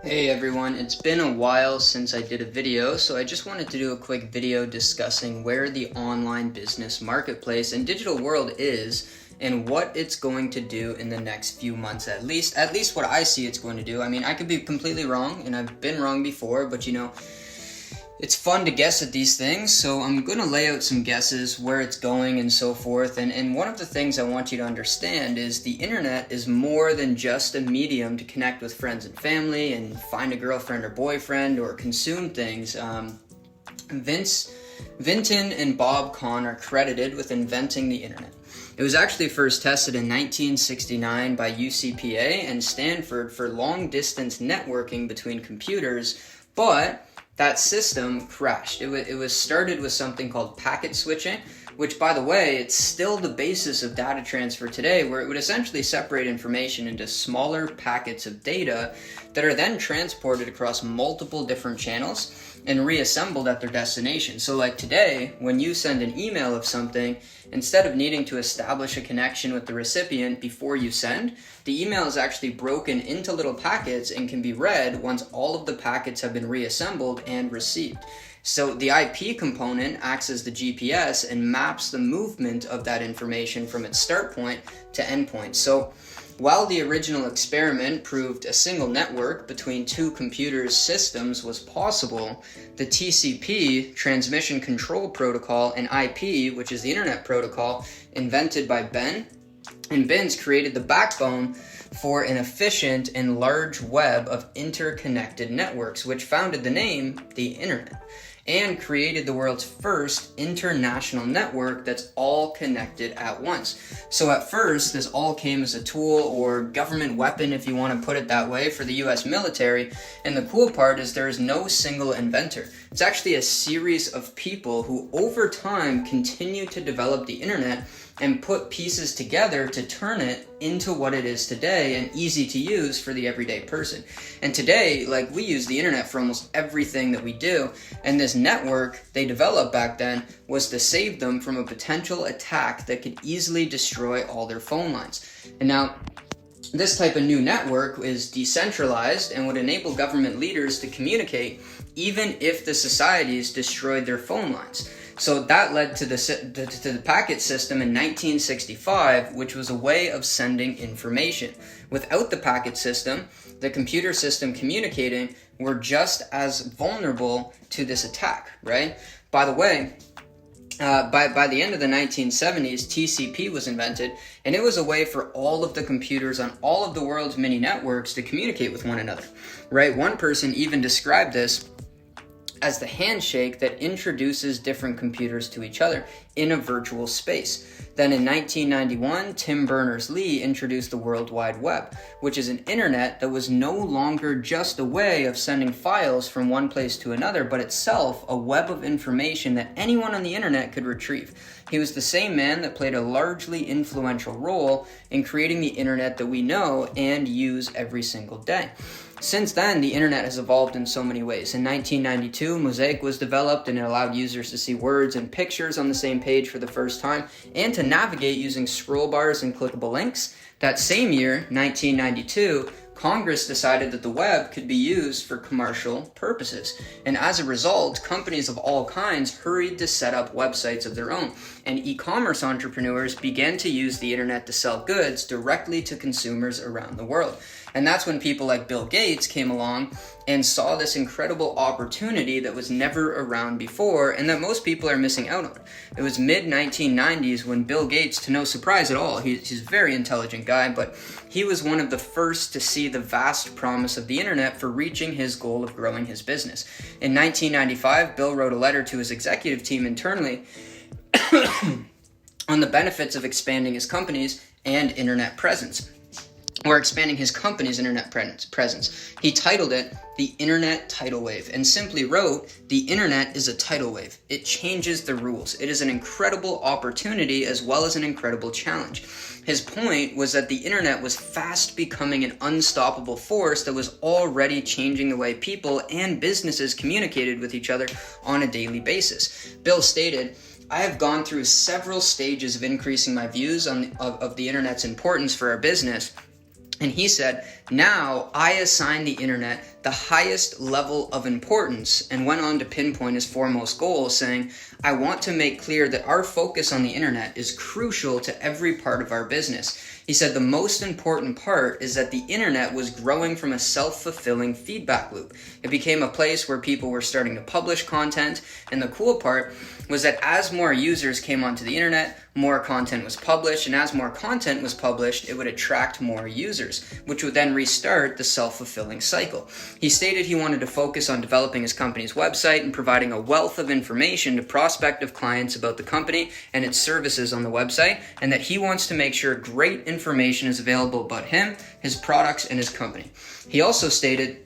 Hey everyone, it's been a while since I did a video, so I just wanted to do a quick video discussing where the online business marketplace and digital world is and what it's going to do in the next few months at least what I see it's going to do. I mean, I could be completely wrong, and I've been wrong before, but it's fun to guess at these things, so I'm going to lay out some guesses, where it's going and so forth. And one of the things I want you to understand is the internet is more than just a medium to connect with friends and family and find a girlfriend or boyfriend or consume things. Vinton and Bob Kahn are credited with inventing the internet. It was actually first tested in 1969 by UCPA and Stanford for long-distance networking between computers, but that system crashed. It was started with something called packet switching, which, by the way, it's still the basis of data transfer today, where it would essentially separate information into smaller packets of data that are then transported across multiple different channels and reassembled at their destination. So like today, when you send an email of something, instead of needing to establish a connection with the recipient before you send, the email is actually broken into little packets and can be read once all of the packets have been reassembled and received. So the IP component acts as the GPS and maps the movement of that information from its start point to end point. So while the original experiment proved a single network between two computers' systems was possible, the TCP, Transmission Control Protocol, and IP, which is the Internet Protocol, invented by Ben and Binns, created the backbone for an efficient and large web of interconnected networks, which founded the name the Internet and created the world's first international network that's all connected at once. So at first, this all came as a tool or government weapon, if you want to put it that way, for the US military. And the cool part is there is no single inventor. It's actually a series of people who over time continue to develop the internet and put pieces together to turn it into what it is today and easy to use for the everyday person. And today, we use the internet for almost everything that we do, and this network they developed back then was to save them from a potential attack that could easily destroy all their phone lines. And now, this type of new network is decentralized and would enable government leaders to communicate even if the societies destroyed their phone lines. So that led to the packet system in 1965, which was a way of sending information. Without the packet system, the computer system communicating were just as vulnerable to this attack, right? By the way, by the end of the 1970s, TCP was invented, and it was a way for all of the computers on all of the world's mini networks to communicate with one another, right? One person even described this as the handshake that introduces different computers to each other in a virtual space. Then in 1991, Tim Berners-Lee introduced the World Wide Web, which is an internet that was no longer just a way of sending files from one place to another, but itself a web of information that anyone on the internet could retrieve. He was the same man that played a largely influential role in creating the internet that we know and use every single day. Since then, the internet has evolved in so many ways. In 1992, Mosaic was developed, and it allowed users to see words and pictures on the same page for the first time and to navigate using scroll bars and clickable links. That same year, 1992, Congress decided that the web could be used for commercial purposes. And as a result, companies of all kinds hurried to set up websites of their own. And e-commerce entrepreneurs began to use the internet to sell goods directly to consumers around the world. And that's when people like Bill Gates came along and saw this incredible opportunity that was never around before and that most people are missing out on. It was mid-1990s when Bill Gates, to no surprise at all, he's a very intelligent guy, but he was one of the first to see the vast promise of the internet for reaching his goal of growing his business. In 1995, Bill wrote a letter to his executive team internally on the benefits of expanding his company's and internet presence. Or expanding his company's internet presence. He titled it The Internet Tidal Wave and simply wrote, "The internet is a tidal wave. It changes the rules. It is an incredible opportunity as well as an incredible challenge." His point was that the internet was fast becoming an unstoppable force that was already changing the way people and businesses communicated with each other on a daily basis. Bill stated, "I have gone through several stages of increasing my views of the internet's importance for our business. And he said, now I assign the internet the highest level of importance, and went on to pinpoint his foremost goal, saying, I want to make clear that our focus on the internet is crucial to every part of our business. He said the most important part is that the internet was growing from a self-fulfilling feedback loop. It became a place where people were starting to publish content, and the cool part was that as more users came onto the internet, more content was published, and as more content was published, it would attract more users, which would then restart the self-fulfilling cycle. He stated he wanted to focus on developing his company's website and providing a wealth of information to prospective clients about the company and its services on the website, and that he wants to make sure great information is available about him, his products, and his company. He also stated,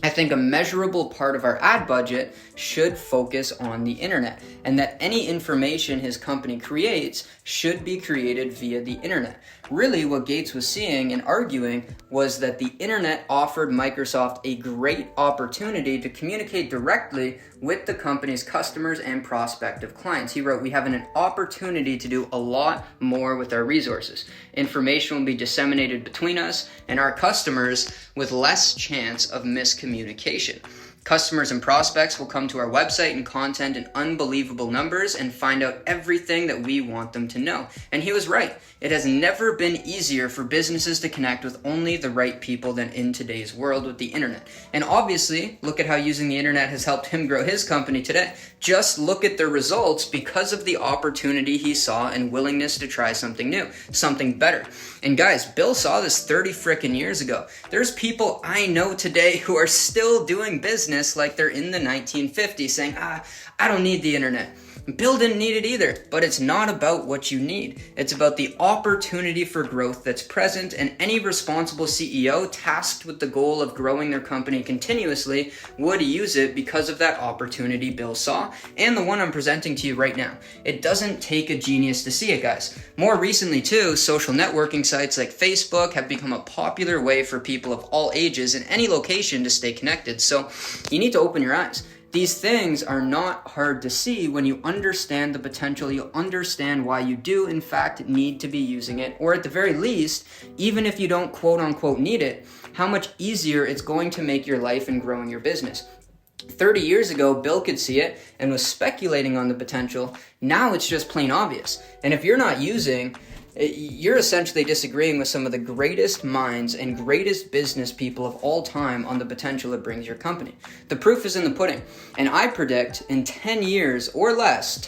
I think a measurable part of our ad budget should focus on the internet, and that any information his company creates should be created via the internet. Really, what Gates was seeing and arguing was that the internet offered Microsoft a great opportunity to communicate directly with the company's customers and prospective clients. He wrote, we have an opportunity to do a lot more with our resources. Information will be disseminated between us and our customers with less chance of miscommunication. Customers and prospects will come to our website and content in unbelievable numbers and find out everything that we want them to know. And he was right. It has never been easier for businesses to connect with only the right people than in today's world with the internet. And obviously, look at how using the internet has helped him grow his company today. Just look at the results because of the opportunity he saw and willingness to try something new, something better. And guys, Bill saw this 30 frickin' years ago. There's people I know today who are still doing business like they're in the 1950s saying, I don't need the internet. Bill didn't need it either, but it's not about what you need. It's about the opportunity for growth that's present, and any responsible CEO tasked with the goal of growing their company continuously would use it because of that opportunity Bill saw, and the one I'm presenting to you right now. It doesn't take a genius to see it, guys. More recently, too, social networking sites like Facebook have become a popular way for people of all ages in any location to stay connected, so you need to open your eyes. These things are not hard to see when you understand the potential. You'll understand why you do, in fact, need to be using it, or at the very least, even if you don't quote-unquote need it, how much easier it's going to make your life and growing your business. 30 years ago, Bill could see it and was speculating on the potential. Now it's just plain obvious. And if you're not using, you're essentially disagreeing with some of the greatest minds and greatest business people of all time on the potential it brings your company. The proof is in the pudding. And I predict in 10 years or less,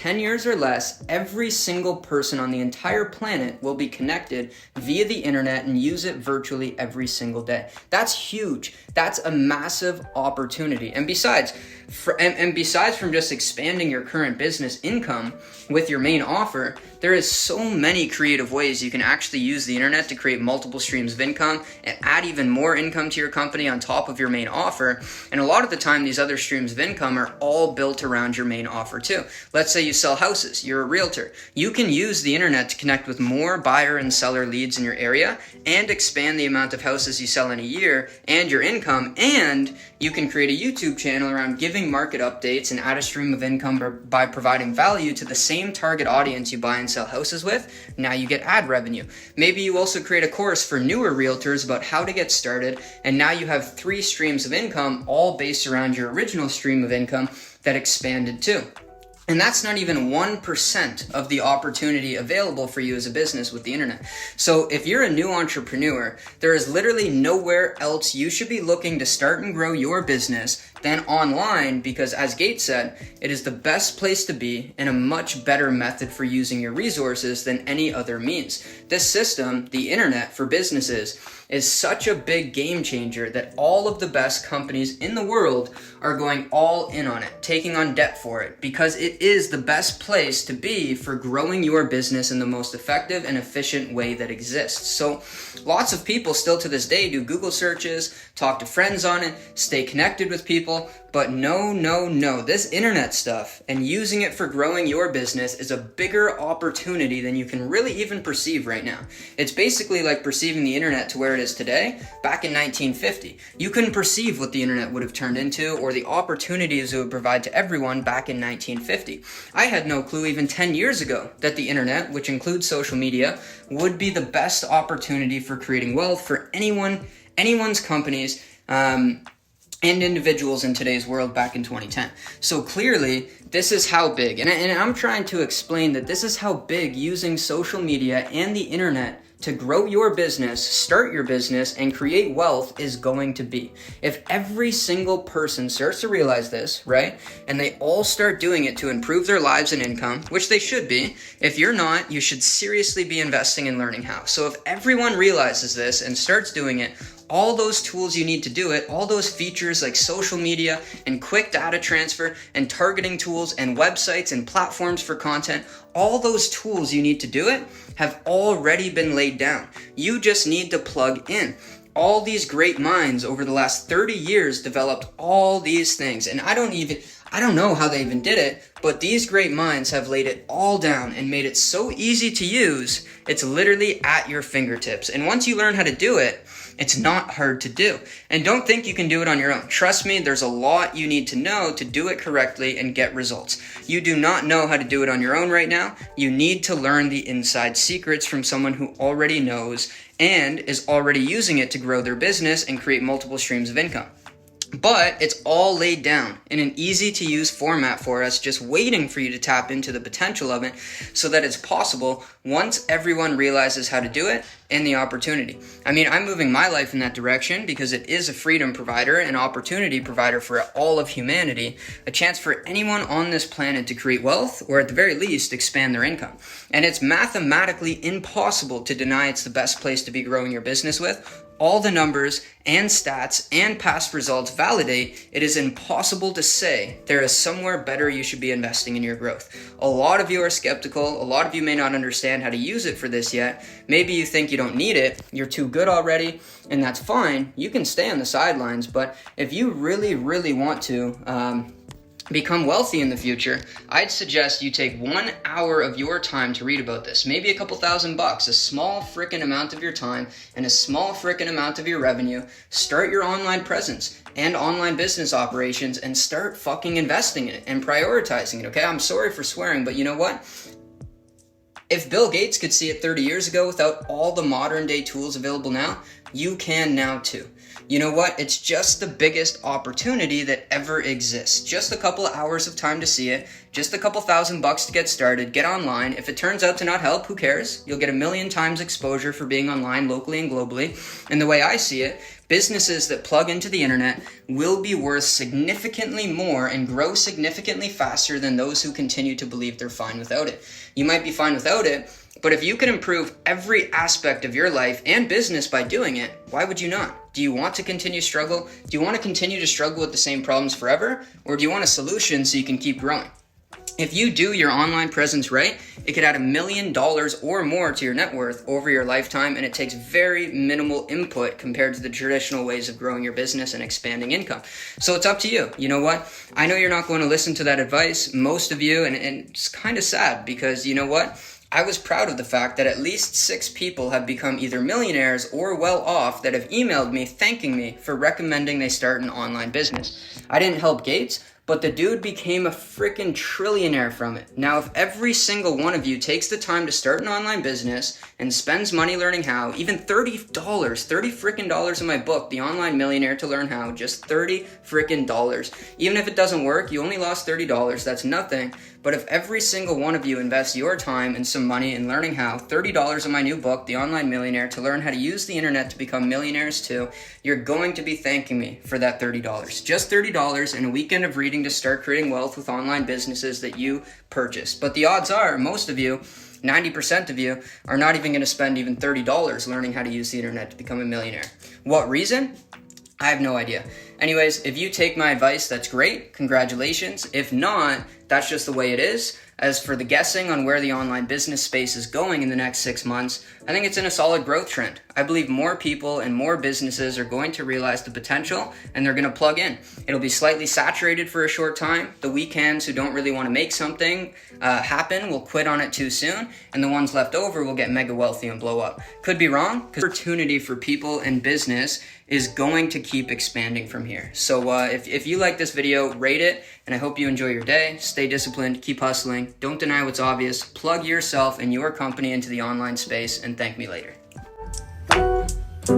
every single person on the entire planet will be connected via the internet and use it virtually every single day. That's huge. That's a massive opportunity. And besides from just expanding your current business income with your main offer, there is so many creative ways you can actually use the internet to create multiple streams of income and add even more income to your company on top of your main offer. And a lot of the time, these other streams of income are all built around your main offer too. Let's say you sell houses, you're a realtor. You can use the internet to connect with more buyer and seller leads in your area and expand the amount of houses you sell in a year and your income. And you can create a YouTube channel around giving market updates and add a stream of income by providing value to the same target audience you buy and sell houses with. Now you get ad revenue. Maybe you also create a course for newer realtors about how to get started, and now you have 3 streams of income all based around your original stream of income that expanded too. And that's not even 1% of the opportunity available for you as a business with the internet. So if you're a new entrepreneur, there is literally nowhere else you should be looking to start and grow your business than online, because as Gates said, it is the best place to be and a much better method for using your resources than any other means. This system, the internet for businesses, is such a big game changer that all of the best companies in the world are going all in on it, taking on debt for it, because it is the best place to be for growing your business in the most effective and efficient way that exists. So lots of people still to this day do Google searches, talk to friends on it, stay connected with people, people, but no. This internet stuff and using it for growing your business is a bigger opportunity than you can really even perceive right now. It's basically like perceiving the internet to where it is today back in 1950. You couldn't perceive what the internet would have turned into or the opportunities it would provide to everyone back in 1950. I had no clue even 10 years ago that the internet, which includes social media, would be the best opportunity for creating wealth for anyone's companies, and individuals in today's world back in 2010. So clearly, this is how big, and I'm trying to explain that this is how big using social media and the internet to grow your business, start your business, and create wealth is going to be. If every single person starts to realize this, right, and they all start doing it to improve their lives and income, which they should be, if you're not, you should seriously be investing in learning how. So if everyone realizes this and starts doing it, all those tools you need to do it, all those features like social media and quick data transfer and targeting tools and websites and platforms for content, all those tools you need to do it have already been laid down. You just need to plug in. All these great minds over the last 30 years developed all these things, and I don't know how they even did it, but these great minds have laid it all down and made it so easy to use, it's literally at your fingertips. And once you learn how to do it, it's not hard to do. And don't think you can do it on your own. Trust me, there's a lot you need to know to do it correctly and get results. You do not know how to do it on your own right now. You need to learn the inside secrets from someone who already knows and is already using it to grow their business and create multiple streams of income. But it's all laid down in an easy-to-use format for us, just waiting for you to tap into the potential of it so that it's possible once everyone realizes how to do it and the opportunity. I mean, I'm moving my life in that direction because it is a freedom provider, an opportunity provider for all of humanity, a chance for anyone on this planet to create wealth or at the very least expand their income. And it's mathematically impossible to deny it's the best place to be growing your business with. All the numbers and stats and past results validate it is impossible to say there is somewhere better you should be investing in your growth. A lot of you are skeptical. A lot of you may not understand how to use it for this yet. Maybe you think you don't need it. You're too good already, and that's fine. You can stay on the sidelines, but if you really want to become wealthy in the future, I'd suggest you take 1 hour of your time to read about this. Maybe a couple $1,000, a small frickin' amount of your time and a small frickin' amount of your revenue. Start your online presence and online business operations and start fucking investing in it and prioritizing it, okay? I'm sorry for swearing, but you know what? If Bill Gates could see it 30 years ago without all the modern day tools available now, you can now too. You know what? It's just the biggest opportunity that ever exists. Just a couple of hours of time to see it, just a couple $1,000 to get started, get online. If it turns out to not help, who cares? You'll get 1,000,000 times exposure for being online locally and globally. And the way I see it, businesses that plug into the internet will be worth significantly more and grow significantly faster than those who continue to believe they're fine without it. You might be fine without it, but if you can improve every aspect of your life and business by doing it, why would you not? Do you want to continue to struggle? Do you want to continue to struggle with the same problems forever? Or do you want a solution so you can keep growing? If you do your online presence right, it could add $1 million or more to your net worth over your lifetime, and it takes very minimal input compared to the traditional ways of growing your business and expanding income. So it's up to you. You know what? I know you're not going to listen to that advice, most of you, and it's kind of sad because you know what? I was proud of the fact that at least 6 people have become either millionaires or well off that have emailed me thanking me for recommending they start an online business. I didn't help Gates, but the dude became a freaking trillionaire from it. Now, if every single one of you takes the time to start an online business and spends money learning how, even $30 freaking dollars in my book, The Online Millionaire to Learn How, just $30 freaking dollars. Even if it doesn't work, you only lost $30, that's nothing. But if every single one of you invests your time and some money in learning how, $30 in my new book, The Online Millionaire, to learn how to use the internet to become millionaires too, you're going to be thanking me for that $30. Just $30 and a weekend of reading to start creating wealth with online businesses that you purchased. But the odds are, most of you, 90% of you, are not even going to spend even $30 learning how to use the internet to become a millionaire. What reason? I have no idea. Anyways, if you take my advice, that's great. Congratulations. If not, that's just the way it is. As for the guessing on where the online business space is going in the next 6 months, I think it's in a solid growth trend. I believe more people and more businesses are going to realize the potential, and they're going to plug in. It'll be slightly saturated for a short time. The weekends who don't really want to make something happen will quit on it too soon, and the ones left over will get mega wealthy and blow up. Could be wrong, because opportunity for people and business is going to keep expanding from here. So if you like this video, rate it, and I hope you enjoy your day. Stay disciplined, keep hustling, don't deny what's obvious, plug yourself and your company into the online space, and thank me later.